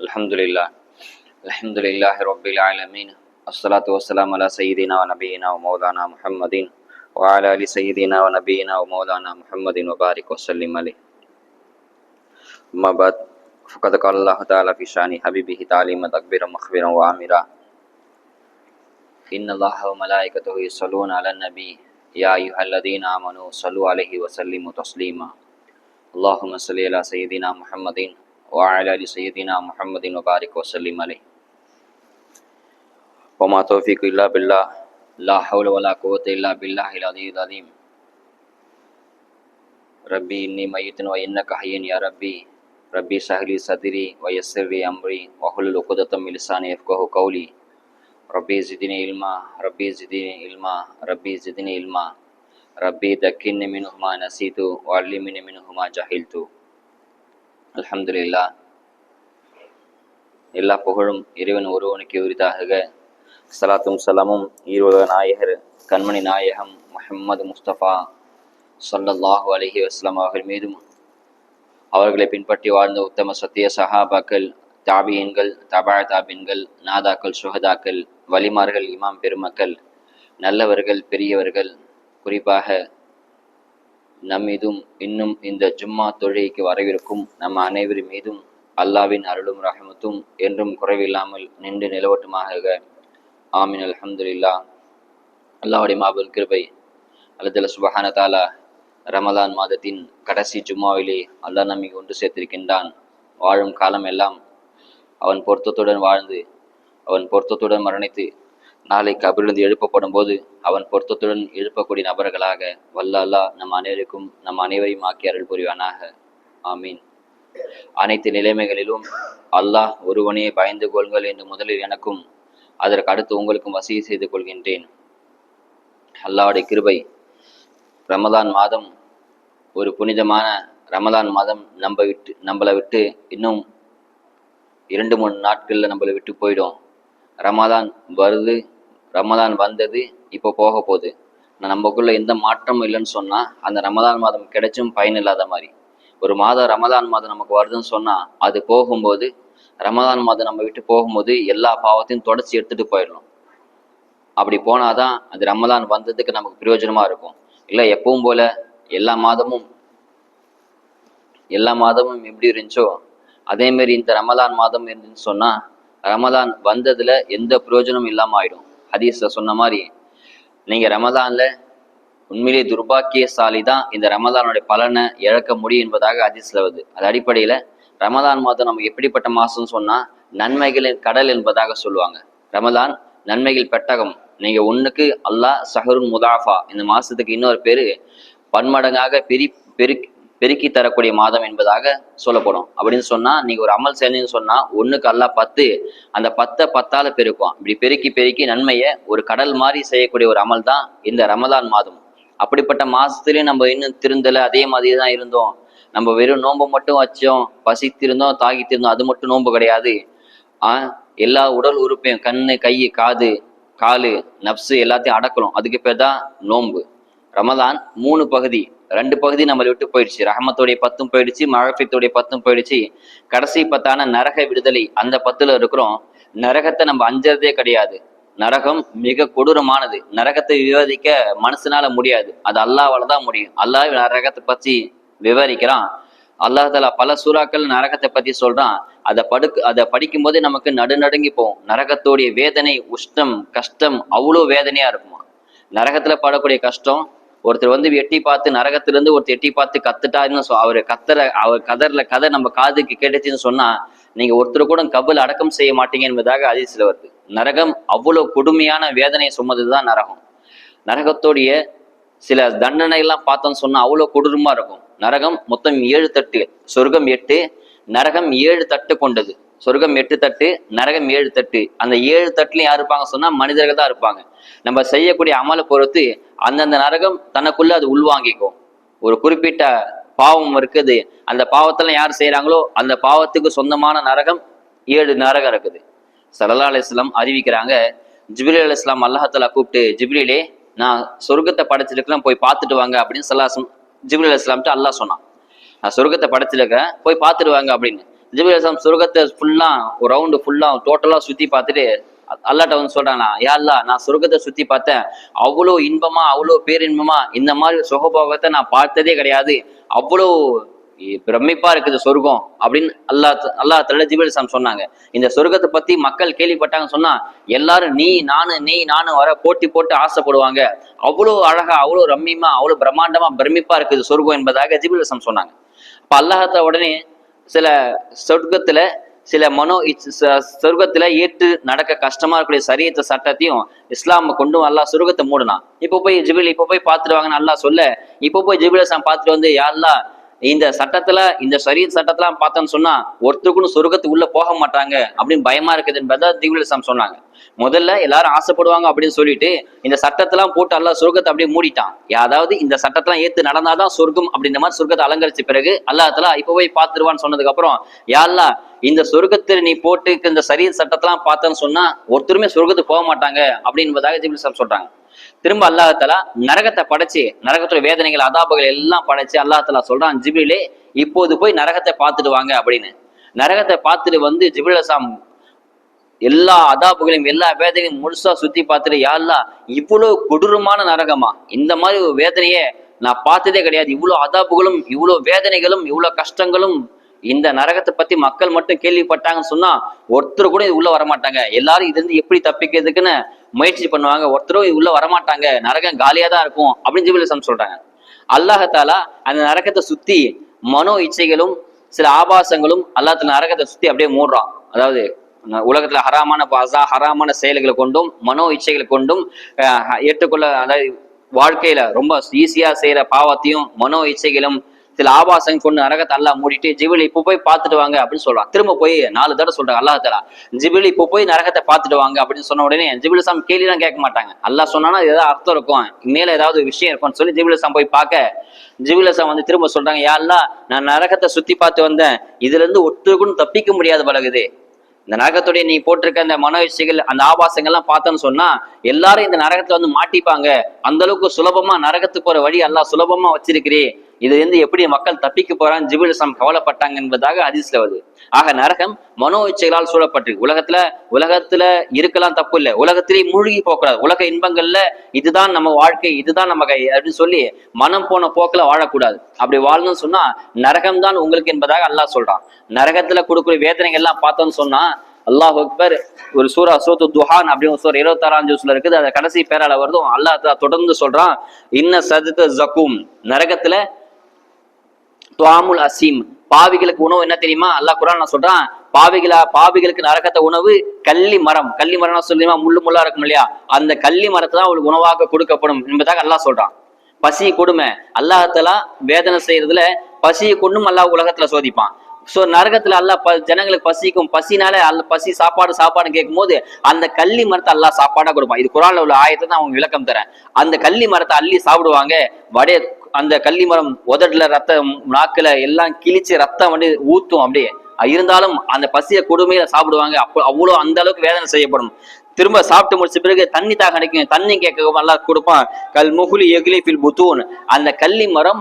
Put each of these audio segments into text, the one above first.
அல்ஹம்துலில்லாஹ் அல்ஹம்துலில்லாஹி ரப்பில் ஆலமீன் அஸ்ஸலாத்து வஸ்ஸலாமு அலா சய்யிதினா வ நபியினா வ மௌலானா முஹம்மதின் வ அலா ஆலி சய்யிதினா வ நபியினா வ மௌலானா முஹம்மதின் வ பாரிக் வஸல்லிம் அலைஹி. அம்மா பஅத், ஃபகத் ஸால அல்லாஹு தஆலா ஃபி ஷானி ஹபீபிஹி தஅலீமன் தக்பீரன் மக்ஃபிரன் வ ஆமிரா. இன்னல்லாஹ வ மலாயிகத்துஹு யுஸல்லூன அலன் நபி யா அய்யுஹல்லதீன ஆமனூ ஸல்லூ அலைஹி வ ஸல்லிமு தஸ்லீமா. அல்லாஹும்ம ஸல்லி அலா சய்யிதினா முஹம்மதின் வ அலா ஆலி சய்யிதினா முஹம்மதின் வ பாரிக் வஸல்லிம் அலைஹி. وما توفيق إلا بالله لا حول ولا قوة إلا بالله العلي العظيم. ربي إني ميت وإنك حي يا ربي ربي اشرح لي صدري ويسر لي أمري واحلل عقدة من لساني يفقهوا قولي. ربي زدني علما ربي زدني علما ربي زدني علما ربي ذكرني منه ما نسيت وعلمني منه ما جهلت. அல்ஹம்துலில்லாஹ். எல்லா புகழும் இறைவன் ஒருவனுக்கு உரித்தாக. சலாத்தும் சலாமும் ஈரோத நாயகர் கண்மணி நாயகம் முஹம்மது முஸ்தபா ஸல்லல்லாஹு அலைஹி வஸல்லம் அவர்கள் மீதும், அவர்களை பின்பற்றி வாழ்ந்த உத்தம சத்திய சஹாபாக்கள், தாபியன்கள், தபா தாபின்கள், நாதாக்கள், சுஹதாக்கள், வலிமார்கள், இமாம் பெருமக்கள், நல்லவர்கள், பெரியவர்கள், குறிப்பாக நம்மீதும் இன்னும் இந்த ஜும்மா தொழுகைக்கு வரவிருக்கும் நம் அனைவரின் மீதும் அல்லாவின் அருளும் ரஹமத்தும் என்றும் குறைவில்லாமல் நின்று நிலவட்டுமாக. ஆமீன். அல்ஹம்துலில்லாஹ். அல்லாஹ்வுடைய மாபெரும் கிருபை, அல்லாஹ் சுப்ஹானஹு தஆலா ரமலான் மாதத்தின் கடைசி ஜும்மாவிலே அல்லாஹ் நம்மை ஒன்று சேர்த்திருக்கின்றான். வாழும் காலம் எல்லாம் அவன் பொருத்தத்துடன் வாழ்ந்து அவன் பொருத்தத்துடன் மரணித்து நாளை கபிலிருந்து எழுப்பப்படும் போது அவன் பொருத்தத்துடன் எழுப்பக்கூடிய நபர்களாக வல்ல அல்லாஹ் நம் அனைவருக்கும் நம் அனைவரையும் ஆக்கி அருள் புரிவானாக. ஆமீன். அனைத்து நிலைமைகளிலும் அல்லாஹ் ஒருவனே பயந்து கொள்கள் என்று முதலில் எனக்கும் அதற்கு அடுத்து உங்களுக்கும் வசிய செய்து கொள்கின்றேன். அல்லாஹ்வுடைய கிருபை, ரமலான் மாதம் ஒரு புனிதமான ரமலான் மாதம் நம்மளை விட்டு இன்னும் 2-3 நாட்களில் நம்மளை விட்டு போயிடும். ரமலான் வருது, ரமலான் வந்தது, இப்போ போக போகுது. நமக்குள்ள எந்த மாற்றமும் இல்லைன்னு சொன்னால் அந்த ரமலான் மாதம் கிடைச்சும் பயனில்லாத மாதிரி. ஒரு மாதம் ரமலான் மாதம் நமக்கு வருதுன்னு சொன்னால் அது போகும்போது, ரமலான் மாதம் நம்ம விட்டு போகும்போது எல்லா பாவத்தையும் தொடச்சி எடுத்துகிட்டு போயிடணும். அப்படி போனாதான் அது ரமலான் வந்ததுக்கு நமக்கு பிரயோஜனமாக இருக்கும். இல்லை எப்பவும் போல எல்லா மாதமும் எப்படி இருந்துச்சோ அதேமாரி இந்த ரமலான் மாதம் இருந்துன்னு சொன்னால் ரமலான் வந்ததில் எந்த பிரயோஜனமும் இல்லாமல் ஆயிடும். ஹதீஸில் சொன்ன மாதிரி நீங்கள் ரமலானில் உண்மையிலே துர்பாக்கியசாலி தான் இந்த ரமலானுடைய பலனை இழக்க முடியும் என்பதாக ஹதீஸில் வருது. அது அடிப்படையில் ரமலான் மாதம் நமக்கு எப்படிப்பட்ட மாதம்னு சொன்னால் நன்மைகளின் கடல் என்பதாக சொல்லுவாங்க. ரமலான் நன்மைகள் பெட்டகம். நீங்கள் ஒன்றுக்கு அல்லாஹ் ஷஹருன் முதாஃபா, இந்த மாதத்துக்கு இன்னொரு பேர் பன்மடங்காக பெருக்கி தரக்கூடிய மாதம் என்பதாக சொல்லப்படும். அப்படின்னு சொன்னால் நீங்கள் ஒரு அமல் செய்யணும்னு சொன்னால் ஒன்றுக்கு அல்லாஹ் 10, அந்த 10 10ஆல பெருக்கும். இப்படி பெருக்கி நன்மையை ஒரு கடல் மாதிரி செய்யக்கூடிய ஒரு அமல் தான் இந்த ரமலான் மாதம். அப்படிப்பட்ட மாதத்துலேயும் நம்ம இன்னும் திருந்தலை, அதே மாதிரி தான் இருந்தோம். நம்ம வெறும் நோன்பு மட்டும் வச்சோம், பசித்திருந்தோம், தாகித்திருந்தோம், அது மட்டும் நோன்பு கிடையாது. எல்லா உடல் உறுப்பையும் கண்ணு, கை, காது, காலு, நப்சு எல்லாத்தையும் அடக்கணும். அதுக்கு பேர் தான் நோன்பு. ரமலான் 3 பகுதி, 2 பகுதி நம்மளை விட்டு போயிடுச்சு. ரஹமத்தோடைய 10 போயிடுச்சு, மகஃபிரத்துடைய 10 போயிடுச்சு. கடைசி 10ஆன நரக விடுதலை, அந்த 10ல் இருக்கிறோம். நரகத்தை நம்ம அஞ்சறதே கிடையாது. நரகம் மிக கொடூரமானது. நரகத்தை விவாதிக்க மனசுனால முடியாது, அது அல்லாஹ்வால தான் முடியும். அல்லாஹ் நரகத்தை பற்றி விவரிக்கிறான். அல்லாஹ் தஆலா பல சூறாக்கள் நரகத்தை பற்றி சொல்றான். அதை படிக்கும் போதே நமக்கு நடுநடுங்கி போகும். நரகத்தோடைய வேதனை, உஷ்டம், கஷ்டம் அவ்வளோ வேதனையா இருக்குமா. நரகத்துல படக்கூடிய கஷ்டம், ஒருத்தர் எட்டி பார்த்து நரகத்திலிருந்து ஒருத்தர் எட்டி பார்த்து கத்துட்டாருன்னு அவர் கதை நம்ம காதுக்கு கேட்டுச்சுன்னு சொன்னா நீங்க ஒருத்தர் கூட கபல் அடக்கம் செய்ய மாட்டீங்க என்பதாக ஹதீஸ்ல வருது. நரகம் அவ்வளவு கொடுமையான வேதனையை சுமந்ததுதான் நரகம். நரகத்தோடைய சில தண்டனைகள்லாம் பார்த்தோம்னு சொன்னா அவ்வளவு கொடூரமா இருக்கும். நரகம் மொத்தம் 7 தட்டு, சொர்க்கம் 8, நரகம் 7 தட்டு கொண்டது. சொர்க்கம் 8 தட்டு, நரகம் 7 தட்டு. அந்த 7 தட்டுலையும் யார் இருப்பாங்க சொன்னா மனிதர்கள் தான் இருப்பாங்க. நம்ம செய்யக்கூடிய அமலை பொறுத்து அந்தந்த நரகம் தனக்குள்ள அது உள்வாங்கிக்கும். ஒரு குறிப்பிட்ட பாவம் இருக்குது, அந்த பாவத்தெல்லாம் யார் செய்யறாங்களோ அந்த பாவத்துக்கு சொந்தமான நரகம் 7 நரகம் இருக்குது. ஸல்லல்லாஹு அலைஹி வஸல்லம் அறிவிக்கிறாங்க, ஜிப்ரீல் அலைஹிஸ்ஸலாம் அல்லாஹ் தஆலா கூப்பிட்டு, ஜிப்ரீலே நான் சொர்க்கத்தை படைச்சிருக்கலாம், போய் பார்த்துட்டு வாங்க அப்படின்னு ஜிப்ரீல் அலைஹிஸ்ஸலாம்ட்டு அல்லாஹ் சொன்னான். நான் சொர்க்கத்தை படைச்சிருக்கேன், போய் பார்த்துட்டு வாங்க அப்படின்னு. ஜிப்ரீல் அலைஹிஸ்ஸலாம் சொர்க்கத்தை ஃபுல்லா ஒரு ரவுண்டு ஃபுல்லா டோட்டலா சுத்தி பார்த்துட்டு அல்லாட்ட வந்து சொல்றாங்களா, யா அல்லாஹ் நான் சொர்க்கத்தை சுத்தி பார்த்தேன், அவ்வளோ இன்பமா அவ்வளோ பேரின்பமா இந்த மாதிரி சுகபோகத்தை நான் பார்த்ததே கிடையாது, அவ்வளோ பிரமிப்பா இருக்குது சொர்க்கம் அப்படின்னு அல்லாஹ் தஆலா ஜிப்ரீல் அலைஹிஸ்ஸலாம் சொன்னாங்க. இந்த சொர்க்கத்தை பத்தி மக்கள் கேள்விப்பட்டாங்கன்னு சொன்னா எல்லாரும் நீ நானும் வர போட்டி போட்டு ஆசைப்படுவாங்க, அவ்வளோ அழகா அவ்வளோ ரம்மியமா அவ்வளோ பிரம்மாண்டமா பிரமிப்பா இருக்குது சொர்க்கம் என்பதாக ஜிப்ரீல் அலைஹிஸ்ஸலாம் சொன்னாங்க. அப்ப அல்லாஹ் உடனே சில சொர்க்கத்துல சில சொர்க்கத்துல ஏற்று நடக்க கஷ்டமா இருக்கக்கூடிய சரியத்த சட்டத்தையும் இஸ்லாம கொண்டு அல்லாஹ் சொர்க்கத்தை மூடலாம். இப்போ போய் பார்த்துட்டு வாங்கன்னு அல்லாஹ் சொல்ல, இப்போ போய் ஜிப்ரீல் அலைஹிஸ்ஸலாம் பார்த்துட்டு வந்து யா அல்லாஹ் இந்த சட்டத்துல இந்த ஷரியத் சட்டத்தெல்லாம் பார்த்தோன்னு சொன்னா ஒருத்தருக்கும் சொர்க்கத்துக்கு உள்ள போக மாட்டாங்க அப்படின்னு பயமா இருக்குது என்பதை ஜிப்ரீல் அலைஹிஸ்ஸலாம் சொன்னாங்க. முதல்ல எல்லாரும் ஆசைப்படுவாங்க அப்படின்னு சொல்லிட்டு இந்த சட்டத்தெல்லாம் போட்டு அல்லாஹ் சொர்க்கத்தை அப்படியே மூடிட்டான். அதாவது இந்த சட்டத்தெல்லாம் ஏத்து நடந்தாதான் சொர்க்கம் அப்படின்ற மாதிரி சொர்க்கத்தை அலங்கரிச்ச பிறகு அல்லாஹ் தஆலா இப்ப போய் பார்த்துருவான்னு சொன்னதுக்கு அப்புறம் யா அல்லாஹ் இந்த சொர்க்கத்தில் நீ போட்டு இந்த சரியத் சட்டத்தெல்லாம் பார்த்தேன்னு சொன்னா ஒருத்தருமே சொர்க்கத்துக்கு போக மாட்டாங்க அப்படின்பதாக ஜிப்ரீல் அலைஹிஸ்ஸலாம் சொல்றாங்க. திரும்ப அல்லாஹ் தஆலா நரகத்தை படைச்சு நரகத்துடைய வேதனைகள் அதாபுகள் எல்லாம் படைச்சு அல்லாஹ் தஆலா சொல்றான், ஜிப்ரீலே இப்போது போய் நரகத்தை பார்த்துட்டு வாங்க அப்படின்னு. நரகத்தை பார்த்துட்டு வந்து ஜிப்ரீல் அலைஹிஸ்ஸலாம் எல்லா அதாபுகளையும் எல்லா வேதனையும் முழுசா சுத்தி பார்த்துட்டு யா அல்லாஹ் இவ்வளவு கொடூரமான நரகமா, இந்த மாதிரி ஒரு வேதனையே நான் பார்த்ததே கிடையாது, இவ்வளவு அதாபுகளும் இவ்வளவு வேதனைகளும் இவ்வளவு கஷ்டங்களும் இந்த நரகத்தை பத்தி மக்கள் மட்டும் கேள்விப்பட்டாங்கன்னு சொன்னா ஒருத்தர் கூட இது உள்ள வரமாட்டாங்க, எல்லாரும் இது இருந்து எப்படி தப்பிக்கிறதுக்குன்னு முயற்சி பண்ணுவாங்க, ஒருத்தரும் இது உள்ள வரமாட்டாங்க, நரகம் காலியா தான் இருக்கும் அப்படின்னு ஜிப்ரீல் அலைஹிஸ்ஸலாம் சொல்றாங்க. அல்லாஹ் தஆலா அந்த நரகத்தை சுத்தி மனோ இச்சைகளும் சில ஆபாசங்களும் அல்லாஹ் தஆலா நரகத்தை சுத்தி அப்படியே மூடுறான். அதாவது உலகத்துல ஹராமான செயல்களை கொண்டும் மனோ இச்சைகளை கொண்டும் ஏற்றுக்கொள்ள, அதாவது வாழ்க்கையில ரொம்ப ஈஸியா செய்யற பாவத்தையும் மனோ இச்சைகளும் சில ஆபாசம் கொண்டு நரகத்தை அல்லாஹ் மூடிட்டு ஜிப்ரீல் இப்போ போய் பார்த்துட்டு வாங்க அப்படின்னு சொல்றான். திரும்ப போய் 4 தடவை சொல்றாங்க அல்லாஹ் தஆலா, ஜிப்ரீல் இப்போ போய் நரகத்தை பார்த்துட்டு வாங்க அப்படின்னு சொன்ன உடனே ஜிப்ரீல் அலைஹிஸ்ஸலாம் கேள்விலாம் கேட்க மாட்டாங்க. அல்லாஹ் சொன்னானா ஏதாவது அர்த்தம் இருக்கும், மேல ஏதாவது விஷயம் இருக்கும்னு சொல்லி ஜிப்ரீல் அலைஹிஸ்ஸலாம் போய் பார்க்க ஜிப்ரீல் அலைஹிஸ்ஸலாம் வந்து திரும்ப சொல்றாங்க, யா அல்லாஹ் நான் நரகத்தை சுத்தி பார்த்து வந்தேன், இதுல இருந்து ஒருத்தருக்கும் தப்பிக்க முடியாது பழகுது, இந்த நரகத்துடைய நீ போட்டிருக்க அந்த மனோ இச்சைகள் அந்த ஆபாசங்கள்லாம் பார்த்தோன்னு சொன்னா எல்லாரும் இந்த நரகத்துல வந்து மாட்டிப்பாங்க, அந்த அளவுக்கு சுலபமா நரகத்துக்கு போற வழி அல்லாஹ் சுலபமா வச்சிருக்கிறே, இது வந்து எப்படி மக்கள் தப்பிக்க போறான்னு ஜிப்ரீல் அலைஹிஸ்ஸலாம் கவலைப்பட்டாங்க என்பதாக ஹதீஸ்ல வருது. ஆக நரகம் மனோ இச்சைகளால் சூழப்பட்டிருக்கு. உலகத்துல இருக்கலாம் தப்பு இல்லை, உலகத்திலே மூழ்கி போகக்கூடாது, உலக இன்பங்கள்ல இதுதான் நம்ம வாழ்க்கை இதுதான் நம்ம கை அப்படின்னு சொல்லி மனம் போன போக்குல வாழக்கூடாது. அப்படி வாழணும்னு சொன்னா நரகம் தான் உங்களுக்கு என்பதாக அல்லாஹ் சொல்றான். நரகத்துல கொடுக்குற வேதனைகள் எல்லாம் பார்த்தோம்னு சொன்னா அல்லாஹ் அக்பர், ஒரு சூரத்து துஹான் அப்படின்னு ஒரு 26ஆம் ஜூஸ்ல இருக்குது, அதை கடைசி பேரால வருதும் அல்லாஹ் தொடர்ந்து சொல்றான், இன்ன சஜத ஜக்கூம், நரகத்துல துஆமுல் அசீம், பாவிகளுக்கு உணவு என்ன தெரியுமா, அல்லாஹ் குர்ஆன்ல சொல்றான், பாவிகளுக்கு நரகத்தை உணவு கள்ளி மரம் சொல்லியுமா முள்ளா இருக்கும் இல்லையா, அந்த கள்ளி மரத்தை தான் அவளுக்கு உணவாக கொடுக்கப்படும் என்பதாக அல்லாஹ் சொல்றான். பசி கொடுமை அல்லாஹ் தஆலா வேதனை செய்யறதுல பசியை கொண்டும் அல்லாஹ் உலகத்துல சோதிப்பான். சோ நரகத்துல அல்லாஹ் ஜனங்களுக்கு பசினால பசி சாப்பாடு கேட்கும் போது அந்த கள்ளி மரத்தை அல்லாஹ் சாப்பாடா கொடுப்பான். இது குர்ஆன்ல உள்ள ஆயத்தை தான் அவங்க விளக்கம் தரேன். அந்த கள்ளி மரத்தை அள்ளி சாப்பிடுவாங்க, அந்த கள்ளி மரம் உதட்டுல ரத்தம் நாக்குல எல்லாம் கிழிச்சு ரத்தம் வந்து ஊத்தும் அப்படியே, இருந்தாலும் அந்த பசிய கொடுமையில சாப்பிடுவாங்க. அவ்வளவு அந்த அளவுக்கு வேதனை செய்யப்படும். திரும்ப சாப்பிட்டு முடிச்ச பிறகு தண்ணி தாக கிடைக்கும், தண்ணி கேட்க நல்லா கொடுப்பான். கல் முகுலி எகிலி ஃபில் புத்தூன், அந்த கள்ளி மரம்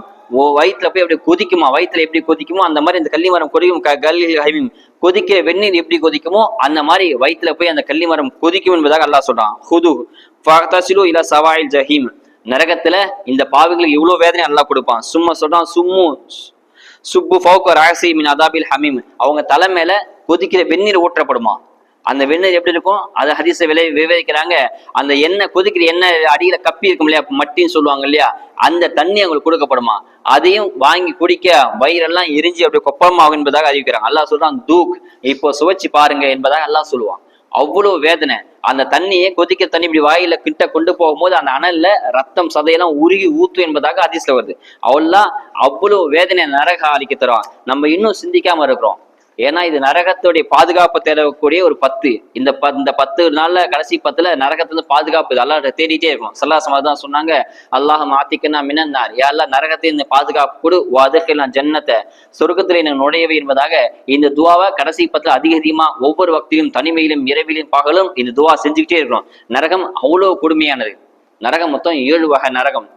வயிற்றுல போய் அப்படி கொதிக்குமா, வயிற்றுல எப்படி கொதிக்குமோ அந்த மாதிரி இந்த கள்ளி மரம் கொதிக்கும். கொதிக்கிற வெந்நீர் எப்படி கொதிக்குமோ அந்த மாதிரி வயிற்றுல போய் அந்த கள்ளி மரம் கொதிக்கும் என்பதாக அல்லாஹ் சொல்றான். ஹுது ஃபக்தசிலு இலா சவாயில் ஜஹீம், நரகத்துல இந்த பாவிகளுக்கு இவ்வளவு வேதனை அல்லாஹ் கொடுப்பான். சும்மா சொல்றான், சுப்பு ஃபௌக ராசி மின் அதாபில் ஹமீம், அவங்க தலை மேல கொதிக்கிற வெந்நீர் ஊற்றப்படுமா. அந்த வெந்நீர் எப்படி இருக்கும், அதை ஹதீஸை விவரிக்கிறாங்க, அந்த எண்ணெய் கொதிக்கிற எண்ணெய் அடியில கப்பி இருக்கும் இல்லையா, மட்டின்னு சொல்லுவாங்க இல்லையா, அந்த தண்ணி அவங்களுக்கு கொடுக்கப்படுமா. அதையும் வாங்கி குடிக்க வயிறெல்லாம் எரிஞ்சு அப்படி கொப்பளமாகும் என்பதாக அறிவிக்கிறாங்க. அல்லாஹ் சொல்றான், தூக் இப்போ சுவைச்சு பாருங்க என்பதாக அல்லாஹ் சொல்லுவான். அவ்வளவு வேதனை. அந்த தண்ணியை கொதிக்கிற தண்ணி இப்படி வாயில கிட்ட கொண்டு போகும்போது அந்த அனல்ல ரத்தம் சதையெல்லாம் உருகி ஊத்தும் என்பதாக ஹதீஸ்ல வருது. அவெல்லாம் அவ்வளவு வேதனை நரக அளிக்க தருவான். நம்ம இன்னும் சிந்திக்காம இருக்கிறோம். ஏன்னா இது நரகத்துடைய பாதுகாப்பு தேடக்கூடிய ஒரு 10. இந்த 10 நாள்ல கடைசி 10ல நரகத்துல பாதுகாப்பு அல்லாஹ் தேடிட்டே இருக்கும். ஸல்லல்லாஹு தான் சொன்னாங்க, அல்லாஹ் மாத்திக்கனா மினன்னார், யா அல்லாஹ் நரகத்தை இந்த பாதுகாப்பு கொடு, வஅத்கில்னா ஜன்னத, சொர்க்கத்திலே நான் நுழையவே என்பதாக இந்த துஆவை கடைசி 10ல அதிகமா ஒவ்வொரு வக்திலும் தனிமையிலும் இரவிலும் பகலும் இந்த துஆ செஞ்சுக்கிட்டே இருக்கணும். நரகம் அவ்வளவு கொடுமையானது. நரகம் மொத்தம் 7 வகை நரகம்.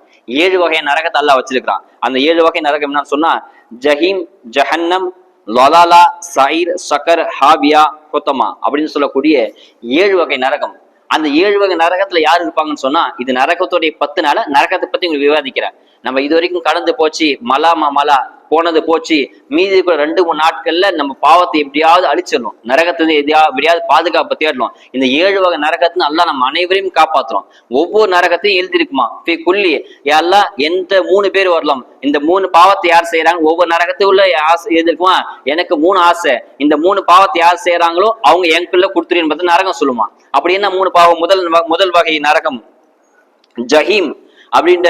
7 வகை நரகத்தை அல்லாஹ் வச்சிருக்கிறான். அந்த 7 வகை நரகம் என்னன்னு சொன்னா ஜஹீம், ஜஹன்னம், லலாலா, சைர், சக்கர், ஹாவியா, கொத்தமா அப்படின்னு சொல்லக்கூடிய 7 வகை நரகம். அந்த 7 வகை நரகத்துல யார் இருப்பாங்கன்னு சொன்னா, இது நரகத்துடைய 10 நாள நரகத்தை பத்தி உங்களுக்கு விவாதிக்கிறேன். நம்ம இது வரைக்கும் கடந்து போச்சு, மலா போனது போச்சு, மீதி இருக்கிற 2-3 நாட்கள்ல நம்ம பாவத்தை எப்படியாவது அழிச்சிடணும், நரகத்துல எப்படியாவது பாதுகாப்பு தேடணும். இந்த 7 வகை நரகத்துல நல்லா நம்ம அனைவரையும் காப்பாற்றுறோம். ஒவ்வொரு நரகத்தையும் எழுதிருக்குமா குள்ளி யாரெல்லாம் எந்த 3 பேர் வரலாம், இந்த 3 பாவத்தை யார் செய்யறாங்க, ஒவ்வொரு நரகத்தை உள்ள எழுதிருக்குமா, எனக்கு 3 ஆசை, இந்த 3 பாவத்தை யார் செய்யறாங்களோ அவங்க எனக்குள்ள கொடுத்துருன்னு நரகம் சொல்லுமா. அப்படி என்ன 3 பாவம்? முதல் வகை நரகம் ஜஹீம் அப்படின்ற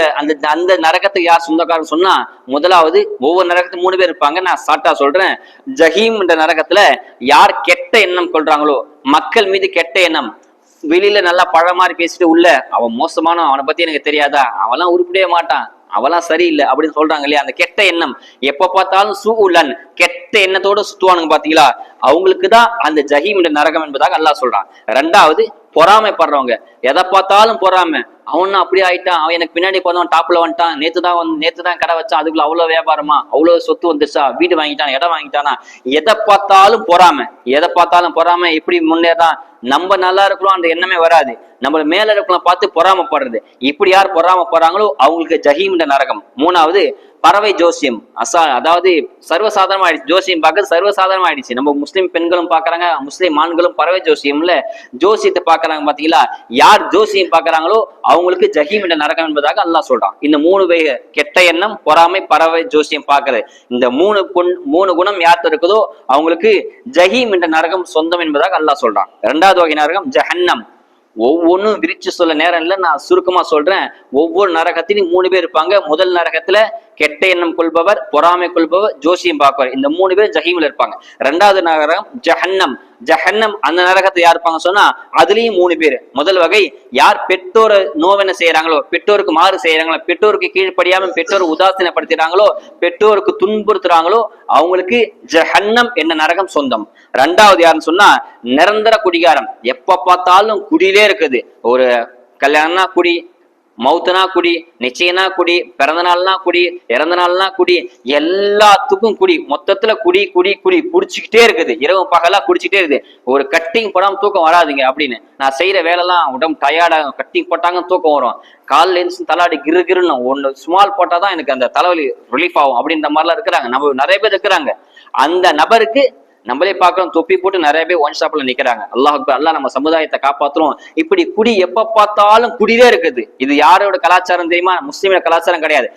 அந்த நரகத்துக்கு யார் சொந்தக்காரன் சொன்னா, முதலாவது ஒவ்வொரு நரகத்துக்கு 3 பேர் இருப்பாங்க. நான் சாட்டா சொல்றேன். ஜஹீம் என்ற நரகத்துல யார் கெட்ட எண்ணம் கொள்றாங்களோ, மக்கள் மீது கெட்ட எண்ணம், வெளியில நல்லா பழ மாதிரி பேசிட்டு உள்ள அவன் மோசமான, அவனை பத்தி எனக்கு தெரியாதா, அவெல்லாம் உருப்பிடவே மாட்டான், அவெல்லாம் சரியில்லை அப்படின்னு சொல்றாங்க இல்லையா, அந்த கெட்ட எண்ணம் எப்ப பார்த்தாலும் சூஉலன் கெட்ட எண்ணத்தோட சுத்துவானுங்க பாத்தீங்களா, அவங்களுக்குதான் அந்த ஜஹீம் என்ற நரகம் என்பதாக அல்லாஹ் சொல்றான். 2வது பொறாமைப்படுறவங்க, எதை பார்த்தாலும் பொறாமை, அவன் அப்படி ஆயிட்டான், அவன் எனக்கு பின்னாடி போனவன் டாப்ல வந்துட்டான், நேத்துதான் கடை வச்சான், அதுக்குள்ள அவ்வளவு வியாபாரமா, அவ்வளவு சொத்து வந்துருச்சா, வீடு வாங்கிட்டான், இடம் வாங்கிட்டானா, எதை பார்த்தாலும் பொறாமை, எப்படி முன்னேறான், நம்ம நல்லா இருக்கிறோம் அந்த எண்ணமே வராது, நம்ம மேல இருக்கலாம் பார்த்து பொறாமப்படுறது. இப்படி யார் பொறாமப்படுறாங்களோ அவங்களுக்கு ஜஹீம் என்ற நரகம். 3வது பறவை ஜோசியம், அதாவது சர்வசாதாரணமா ஆயிடுச்சு, ஜோசியம் பார்க்கறது சர்வசாதாரணமா ஆயிடுச்சு. நம்ம முஸ்லிம் பெண்களும் பாக்குறாங்க, முஸ்லிம் ஆண்களும் பறவை ஜோசியம்ல ஜோசியத்தை பாக்குறாங்க பாத்தீங்களா. யார் ஜோசியம் பாக்குறாங்களோ அவங்களுக்கு ஜஹீம் என்ற நரகம் என்பதாக அல்லாஹ் சொல்றான். இந்த 3 வகை கெட்ட எண்ணம், பொறாமை, பறவை ஜோசியம் பாக்குறது, இந்த 3 குணம் யார்த்த இருக்குதோ அவங்களுக்கு ஜஹீம் என்ற நரகம் சொந்தம் என்பதாக அல்லாஹ் சொல்றான். 2வது வகை நரகம் ஜஹன்னம். ஒவ்வொன்னும் விரிச்சு சொல்ல நேரம் இல்லை, நான் சுருக்கமா சொல்றேன். ஒவ்வொரு நரகத்திலும் 3 பேர் இருப்பாங்க. முதல் நரகத்துல கெட்ட எண்ணம் கொள்பவர், பொறாமை கொள்பவர், ஜோசியம் பார்ப்பவர், இந்த 3 பேர் ஜஹீம்ல இருப்பாங்க. 2வது நரகம் ஜஹன்னம் அந்த நரகத்தை யார் இருப்பாங்க சொன்னா, அதுலயும் 3 பேர். முதல் வகை யார் பெற்றோரை நோவென செய்யறாங்களோ, பெற்றோருக்கு மாறு செய்யறாங்களோ, பெற்றோருக்கு கீழ்ப்படியாம பெற்றோரை உதாசீனப்படுத்துறாங்களோ, பெற்றோருக்கு துன்புறுத்துறாங்களோ அவங்களுக்கு ஜஹன்னம் என்ன நரகம் சொந்தம். 2வது யாருன்னு சொன்னா நிரந்தர குடிகாரம், எப்ப பார்த்தாலும் குடியிலே இருக்குது. ஒரு கல்யாணம்னா குடி, மௌத்துனா குடி, நிச்சயனா குடி, பிறந்த நாள்னா குடி, இறந்த நாள்னா குடி, எல்லாத்துக்கும் குடி, மொத்தத்துல குடி குடிச்சுக்கிட்டே இருக்குது, இரவு பகலா குடிச்சுட்டே இருக்குது. ஒரு கட்டிங் போடாம தூக்கம் வராதுங்க அப்படின்னு, நான் செய்யற வேலைலாம் உடம்பு டயர்டாகும், கட்டிங் போட்டாங்க தூக்கம் வரும், காலில் இருந்து தலாடி கிருன்னு ஒண்ணு ஸ்மால் போட்டாதான் எனக்கு அந்த தலைவலி ரிலீஃப் ஆகும் அப்படின்ற மாதிரிலாம் இருக்கிறாங்க. நம்ம நிறைய பேர் இருக்கிறாங்க. அந்த நபருக்கு நம்மளே பார்க்கிறோம், தொப்பி போட்டு நிறைய பேர் ஒன் ஷாப்ல நிக்கிறாங்க. அல்லாஹ் நம்ம சமுதாயத்தை காப்பாத்துறோம். இப்படி குடி எப்ப பார்த்தாலும் குடியே இருக்குது. இது யாரோட கலாச்சாரம் தெரியுமா? முஸ்லீமோட கலாச்சாரம் கிடையாது.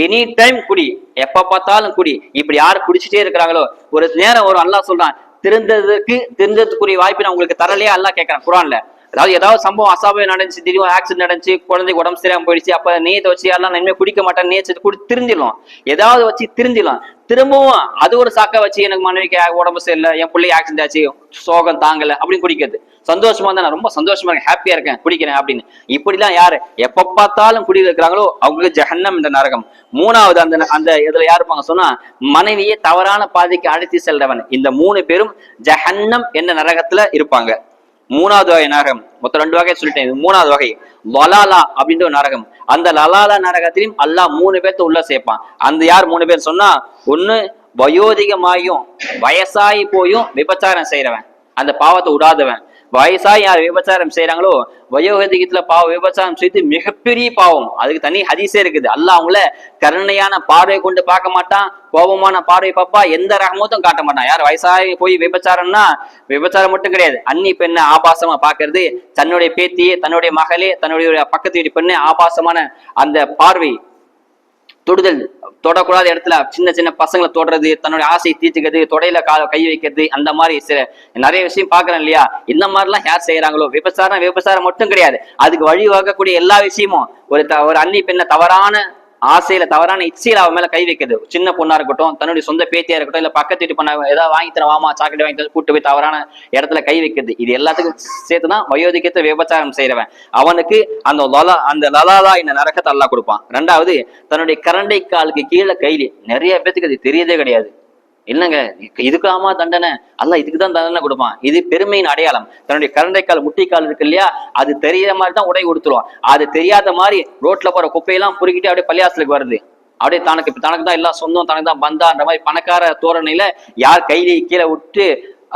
எனி டைம் குடி, எப்ப பார்த்தாலும் குடி. இப்படி யாரு குடிச்சிட்டே இருக்கிறாங்களோ ஒரு நேரம் வரும், அல்லாஹ் சொல்றான் திருந்ததுக்குரிய வாய்ப்பு நான் உங்களுக்கு தரலையா அல்லாஹ் கேட்கறான் குர்ஆன்ல. அதாவது ஏதாவது சம்பவம் அசாபம் நடந்துச்சு, திடீர்னு ஆக்சிடென்ட் நடந்துச்சு, குழந்தைக்கு உடம்பு சரியாம போயிடுச்சு, அப்ப நீயத்தை வச்சு எல்லாம் நன்மை குடிக்க மாட்டேன், நீயத்தை குடி திருந்திடலாம், ஏதாவது வச்சு திருந்திடலாம். திரும்பவும் அது ஒரு சாக்க வச்சு எனக்கு மனைவிக்கு உடம்பு சரியில்லை, என் பிள்ளைக்கு ஆக்சிடென்ட் ஆச்சு, சோகம் தாங்கல அப்படின்னு குடிக்கிறது. சந்தோஷமா தான், நான் ரொம்ப சந்தோஷமா இருக்கேன், ஹாப்பியா இருக்கேன், குடிக்கிறேன் அப்படின்னு. இப்படிலாம் யாரு எப்ப பார்த்தாலும் குடி இருக்கிறாங்களோ அவங்களுக்கு ஜஹன்னம் இந்த நரகம். 3வது அந்த இதுல யாரு இருப்பாங்க சொன்னா மனைவியை தவறான பாதைக்கு அழைத்து செல்றவன். இந்த 3 பேரும் ஜஹன்னம் என்ன நரகத்துல இருப்பாங்க. 3வது வகை நரகம், மொத்தம் 2 வகை சொல்லிட்டேன். 3வது வகை லலாலா அப்படின்ற ஒரு நரகம். அந்த லலாலா நரகத்திலையும் அல்லாஹ் 3 பேர்த்த உள்ள சேர்ப்பான். அந்த யார் 3 பேர் சொன்னா, ஒண்ணு வயோதிகமாயும் வயசாகி போயும் விபச்சாரம் செய்யறவன், அந்த பாவத்தை விடாதவன். வயசாகி யார் விபச்சாரம் செய்யறாங்களோ, வயோதிகத்துல விபச்சாரம் செய்து மிகப்பெரிய பாவம், அதுக்கு தனி ஹதீஸே இருக்குது. அல்லாஹ் அவங்கள கருணையான பார்வை கொண்டு பார்க்க மாட்டான், கோபமான பார்வை பாப்பா, எந்த ரகமத்தும் காட்ட மாட்டான். யார் வயசாகி போய் விபச்சாரம்னா, விபச்சாரம் மட்டும் கிடையாது, அன்னி பெண்ணை ஆபாசமா பாக்குறது, தன்னுடைய பேத்தியே, தன்னுடைய மகளே, தன்னுடைய பக்கத்து வீட்டு பெண்ணை ஆபாசமான அந்த பார்வை, தொடுதல், தொடக்கூடாத இடத்துல சின்ன சின்ன பசங்களை தொடறது, தன்னுடைய ஆசையை தீர்த்துக்கிறது, தொடையில கை வைக்கிறது, அந்த மாதிரி நிறைய விஷயம் பாக்குறேன் இல்லையா. இந்த மாதிரிலாம் யார் செய்யறாங்களோ, விபச்சாரம் மட்டும் கிடையாது, அதுக்கு வழிவகுக்கக்கூடிய எல்லா விஷயமும், ஒரு அன்னி பெண்ணை தவறான ஆசையில, தவறான இச்சையில அவன் மேல கை வைக்கிறது, சின்ன பொண்ணா இருக்கட்டும், தன்னுடைய சொந்த பேத்தியா இருக்கட்டும், இல்ல பக்கத்து வீட்டு பண்ண ஏதாவது வாங்கி தர வாமா சாக்கெட் வாங்கி கூட்டு போய் தவறான இடத்துல கை வைக்கிறது, இது எல்லாத்துக்கும் சேர்த்துதான் வயோதிகத்தை விபச்சாரம் செய்யறவன். அவனுக்கு அந்த லலாலா இந்த நரகத்தை அல்லாஹ் கொடுப்பான். 2வது தன்னுடைய கரண்டை காலுக்கு கீழே கைலி. நிறைய பேத்துக்கு அது தெரியதே கிடையாது. இல்லைங்க, இதுக்காமா தண்டனை, அல்லாஹ் இதுக்குதான் தண்டனை கொடுப்பான். இது பெருமையின் அடையாளம். தன்னுடைய கரண்டைக்கால், முட்டிக்கால் இருக்கு இல்லையா, அது தெரியற மாதிரி தான் உடை கொடுத்துருவான். அது தெரியாத மாதிரி ரோட்ல போற குப்பையெல்லாம் பொறுக்கிட்டு அப்படியே பள்ளியாசலுக்கு வருது, அப்படியே தனக்கு தான் எல்லாம் சொந்தம், தனக்கு தான் பந்தான்ற மாதிரி பணக்கார தோரணையில யார் கையில கீழே விட்டு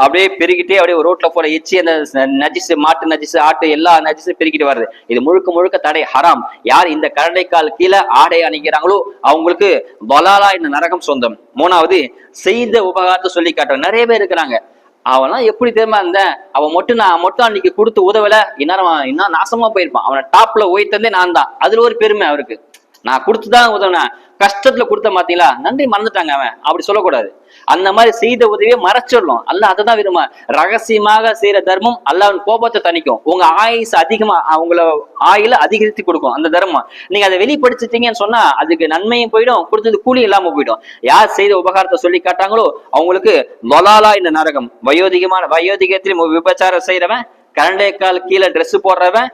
அப்படியே பெருகிட்டே அப்படியே ரோட்ல போற எச்சி அந்த நஜிசு, மாட்டு நஜிசு, ஆட்டு எல்லா நஜிசும் பெருகிட்டு வருது. இது முழுக்க முழுக்க தடை, ஹராம். யார் இந்த கரண்டைக்கால் கீழே ஆடை அணிக்கிறாங்களோ அவங்களுக்கு வலாலா இந்த நரகம் சொந்தம். மூணாவது செய்த உபகாரத்தை சொல்லி காட்டுறோம். நிறைய பேர் இருக்கிறாங்க, அவன்லாம் எப்படி தெரியுமா இருந்தேன், அவன் நான் மட்டும் அன்னைக்கு கொடுத்து உதவல, இன்னும் நாசமா போயிருப்பான், அவனை டாப்ல உயர்த்ததே நான் தான். அதுல ஒரு பெருமை அவருக்கு, நான் கொடுத்துதான் உதவினேன், கஷ்டத்துல கொடுத்த மாத்தீங்களா, நன்றி மறந்துட்டாங்க அவன், அப்படி சொல்லக்கூடாது. அந்த மாதிரி செய்த உதவியை மறைச்சிடணும். அல்லாஹ் அதை தான் விரும்ப. ரகசியமாக செய்யற தர்மம் அல்லாஹ்வின் கோபத்தை தணிக்கும், உங்க ஆயுஸ் அதிகமா, அவங்கள ஆயுள அதிகரித்து கொடுக்கும் அந்த தர்மம். நீங்க அதை வெளிப்படுத்திட்டீங்கன்னு சொன்னா அதுக்கு நன்மையும் போயிடும், கொடுத்தது கூலி இல்லாம போயிடும். யார் செய்த உபகாரத்தை சொல்லி காட்டாங்களோ அவங்களுக்கு லொலாலா இந்த நரகம். வயோதிகத்தில் விபச்சாரம் செய்யறவன், கரண்டைக்கால் கீழே ட்ரெஸ் போடுறவன்,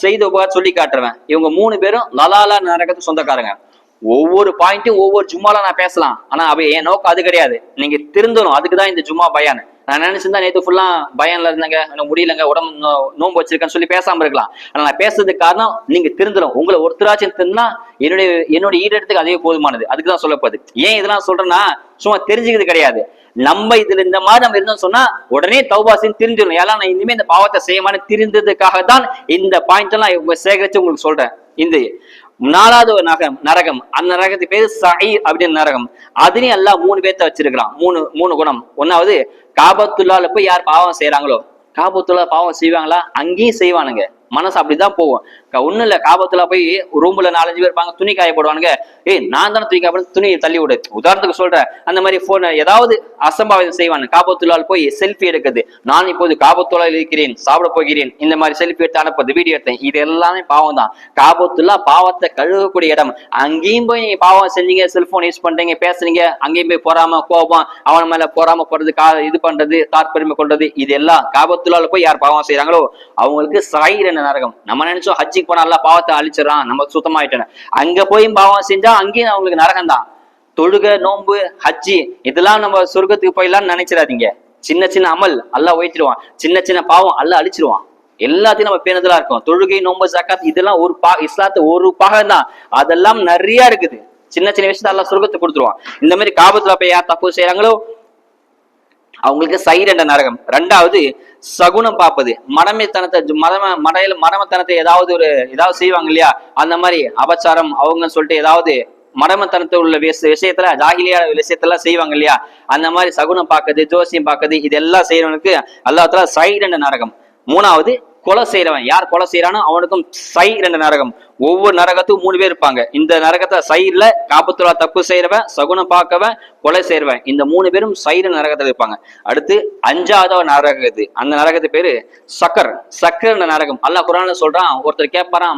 செய்த உபகாரம் சொல்லி காட்டுறவன், இவங்க 3 பேரும் லலாலா நரகத்துக்கு சொந்தக்காரங்க. ஒவ்வொரு பாயிண்ட்டும் ஒவ்வொரு ஜும்மால நான் பேசலாம், ஆனா என் நோக்கம் அது கிடையாது. நீங்க திருந்தணும், அதுக்குதான் இந்த ஜும்மா பயான். நான் நினைச்சிருந்தா நேற்று ஃபுல்லா பயான்ல இருந்தாங்க, எனக்கு முடியலங்க, உடம்பு நோன்பு வச்சிருக்கேன்னு சொல்லி பேசாம இருக்கலாம். ஆனா நான் பேசுறதுக்கு காரணம் நீங்க திருந்தணும். உங்களை ஒருத்தராச்சும் திருந்தா என்னோட ஈடத்துக்கு அதே போதுமானது. அதுக்குதான் சொல்லப்படுது. ஏன் இதெல்லாம் சொல்றேன்னா சும்மா தெரிஞ்சுக்கிறது கிடையாது. நம்ம இதுல இந்த மாதிரி நம்ம இருந்தோம் சொன்னா உடனே தௌபாசின்னு தெரிஞ்சிடணும். ஏன்னா நான் இனிமே இந்த பாவத்தை செய்யமான தெரிந்ததுக்காக தான் இந்த பாயிண்ட் எல்லாம் சேகரிச்சு உங்களுக்கு சொல்றேன். இந்த 4வது ஒரு நரகம், அந்த நரகத்துக்கு பேரு சயீர் அப்படின்னு நரகம். அதுலயும் எல்லாம் 3 பேர்த்த வச்சிருக்கிறான். மூணு குணம். ஒன்னாவது, காபத்துல்லால போய் யார் பாவம் செய்யறாங்களோ, காபத்துல்லா பாவம் செய்வாங்களா, அங்கேயும் செய்வானுங்க, மனசு அப்படிதான் போகும். ஒண்ணு இல்ல, காபத்துல போய் ரூம்ல 4-5 பேர் இருப்பாங்க, துணி காய போடுவானுங்க. நான் தானே துணி காய துணியை தள்ளி விடு, உதாரணத்துக்கு சொல்றேன். அந்த மாதிரி போன் ஏதாவது அசம்பாவிதம் செய்வானு. காபத்துள்ளால் போய் செல்ஃபி எடுக்குது, நான் இப்போது காபத்துள்ளால் இருக்கிறேன், சாப்பிட போகிறேன், இந்த மாதிரி செல்ஃபி எடுத்து அனுப்புறது, வீடியோ எடுத்தேன், இது எல்லாமே பாவம் தான். காபத்துல்லா பாவத்தை கழுவக்கூடிய இடம். அங்கேயும் போய் நீங்க பாவம் செஞ்சீங்க, செல்போன் யூஸ் பண்றீங்க, பேசுறீங்க, அங்கேயும் போய் பொறாம கோபம், அவன் மேல பொறாம போறது, இது பண்றது, தாற்பெருமை கொள்றது, இது எல்லாம் காபத்துள்ளால போய் யார் பாவம் செய்யறாங்களோ அவங்களுக்கு சயீர் என்ற நரகம். நம்ம நினைச்சோம் ஹஜ்ஜிக்கு போனா நல்லா பாவத்தை அழிச்சிடறான், நம்ம சுத்தமாயிட்டேன், அங்க போய் பாவம் செஞ்சா அங்கேயும் அவங்களுக்கு நரகம் தான். தொழுக, நோன்பு, ஹஜ்ஜி இதெல்லாம் நம்ம சொர்க்கத்துக்கு போயிடலாம்னு நினைச்சிடாதீங்க. சின்ன சின்ன அமல் அல்லாஹ் உயர்த்திடுவான், சின்ன சின்ன பாவம் அல்லாஹ் அழிச்சிருவான். எல்லாத்தையும் நம்ம பேணுதலா இருக்கும். தொழுகை, நோன்பு, ஜக்காத் இதெல்லாம் இஸ்லாத்து ஒரு பாகம் தான். அதெல்லாம் நிறைய இருக்குது. சின்ன சின்ன விஷயத்த அல்லாஹ் சொர்க்கத்துக்கு கொடுத்துருவான். இந்த மாதிரி காபத்துல போய் யார் தப்பு செய்யறாங்களோ அவங்களுக்கு சயீர் என்ற நரகம். 2வது, சகுனம் பார்ப்பது, மடமைத்தனத்தை ஏதாவது செய்வாங்க இல்லையா, அந்த மாதிரி அபச்சாரம் அவங்க சொல்லிட்டு ஏதாவது மடமத்தனத்தை உள்ள விஷயத்துல, ஜாகிலியா விஷயத்தெல்லாம் செய்வாங்க இல்லையா, அந்த மாதிரி சகுனம் பார்க்கறது, ஜோசியம் பார்க்கறது, இதெல்லாம் செய்யறவனுக்கு அல்லாஹ் தஆலா சயீர் என்ற நரகம். 3வது, கொலை செய்யறவன், யார் கொலை செய்யறானோ அவனுக்கும் சயீர் என்ற நரகம். ஒவ்வொரு நரகத்துக்கும் 3 பேர் இருப்பாங்க. இந்த நரகத்தை சயீர்ல காபத்துல்லா தப்பு செய்யறவன், சகுனம் பார்க்கவன், கொலை செய்யறவன், இந்த 3 பேரும் சயீர் நரகத்துல இருப்பாங்க. அடுத்து 5வது நரகம், அந்த நரகத்து பேரு சக்கர் என்ற நரகம். அல்லாஹ் குர்ஆன்ல சொல்றான். ஒருத்தர் கேட்பாரான்,